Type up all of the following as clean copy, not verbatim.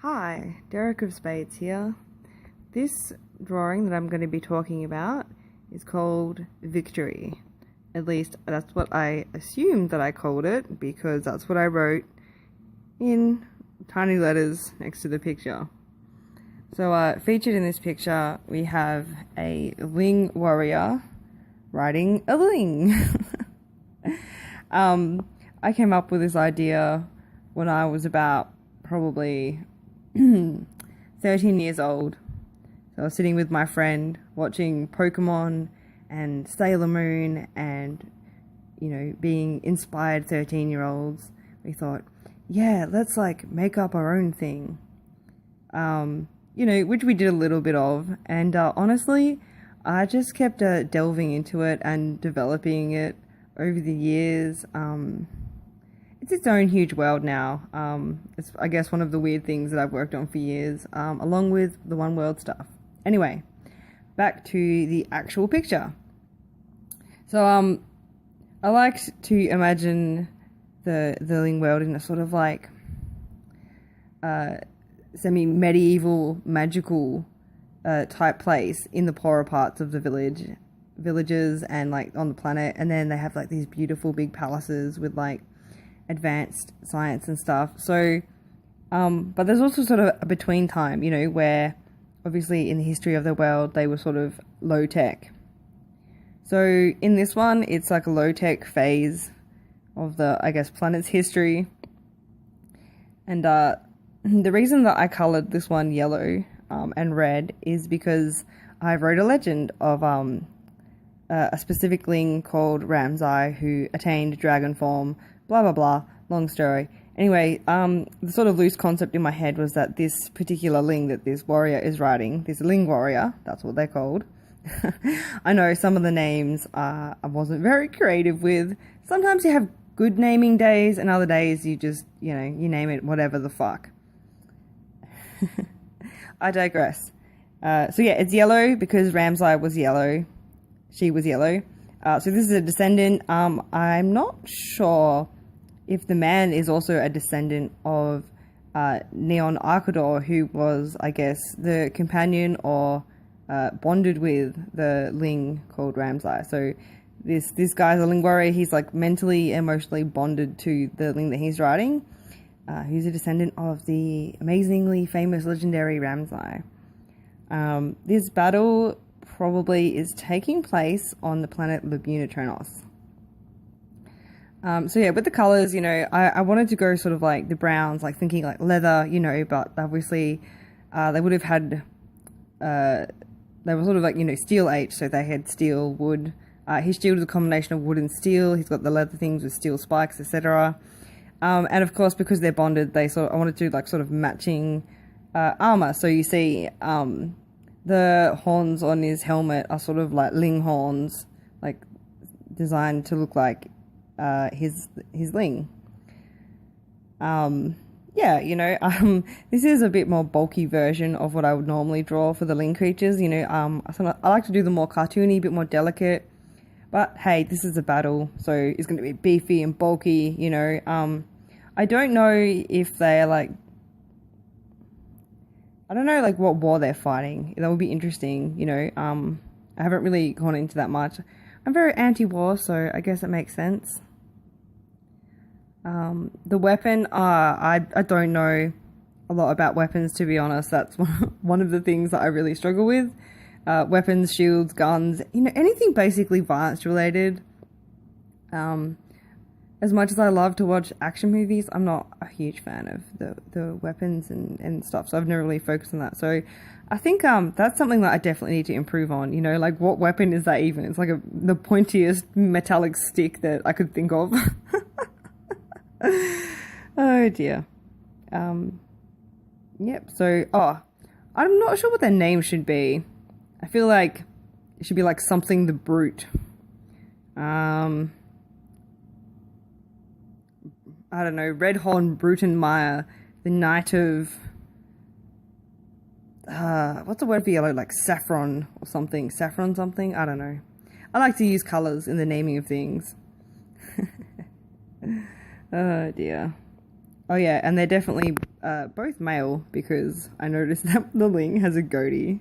Hi, Derek of Spades here. This drawing that I'm going to be talking about is called Victory. At least that's what I assumed that I called it, because that's what I wrote in tiny letters next to the picture. So featured in this picture we have a Ling warrior riding a Ling. I came up with this idea when I was about probably 13 years old. So I was sitting with my friend watching Pokemon and Sailor Moon and, being inspired 13-year-olds. We thought, yeah, let's make up our own thing. Which we did a little bit of. And honestly, I just kept delving into it and developing it over the years. It's its own huge world now. It's, I guess, one of the weird things that I've worked on for years, along with the one world stuff. Anyway, back to the actual picture. So, I liked to imagine the Ling world in a sort of semi-medieval, magical type place in the poorer parts of the villages and on the planet. And then they have these beautiful big palaces with advanced science and stuff. So, but there's also sort of a between time, where obviously in the history of the world, they were sort of low tech. So in this one, it's a low tech phase of the, I guess, planet's history. And the reason that I colored this one yellow and red is because I wrote a legend of a specific Ling called Ramsai who attained dragon form, blah, blah, blah, long story. Anyway, the sort of loose concept in my head was that this particular Ling that this warrior is riding, this Ling warrior, that's what they're called. I know some of the names I wasn't very creative with. Sometimes you have good naming days and other days you just, you name it whatever the fuck. I digress. So yeah, it's yellow because Ramsai was yellow. She was yellow. So this is a descendant. I'm not sure if the man is also a descendant of Neon Arcador, who was, I guess, the companion or bonded with the Ling called Ramsai. So this guy's a Ling warrior. He's mentally, emotionally bonded to the Ling that he's riding. He's a descendant of the amazingly famous legendary Ramsai. This battle probably is taking place on the planet Labunatronos. So yeah, with the colors, I wanted to go sort of the browns, thinking leather, but obviously they would have had, they were sort of steel H, so they had steel, wood. His shield is a combination of wood and steel. He's got the leather things with steel spikes, etc. And of course, because they're bonded, I wanted to do sort of matching armor. So you see, the horns on his helmet are sort of Ling horns, designed to look like his Ling. This is a bit more bulky version of what I would normally draw for the Ling creatures. I like to do them more cartoony, a bit more delicate. But hey, this is a battle, so it's going to be beefy and bulky. I don't know if they're I don't know what war they're fighting. That would be interesting. I haven't really gone into that much. I'm very anti-war, so I guess it makes sense. The weapon, I don't know a lot about weapons, to be honest. That's one of the things that I really struggle with. Weapons, shields, guns, anything basically violence related. As much as I love to watch action movies, I'm not a huge fan of the weapons and stuff, so I've never really focused on that. So I think that's something that I definitely need to improve on. What weapon is that even? It's the pointiest metallic stick that I could think of. Oh dear. Yep, so, I'm not sure what their name should be. I feel like it should be something the Brute. I don't know, Redhorn Brutenmeyer, the Knight of, what's the word for yellow, saffron or something, saffron something, I don't know. I like to use colours in the naming of things. Oh dear. Oh yeah, and they're definitely both male because I noticed that the Ling has a goatee.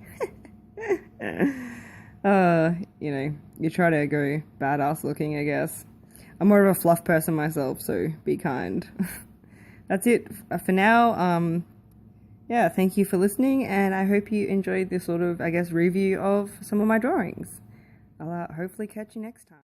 You know, you try to go badass looking, I guess. I'm more of a fluff person myself, so be kind. That's it for now. Yeah, thank you for listening, and I hope you enjoyed this sort of, I guess, review of some of my drawings. I'll hopefully catch you next time.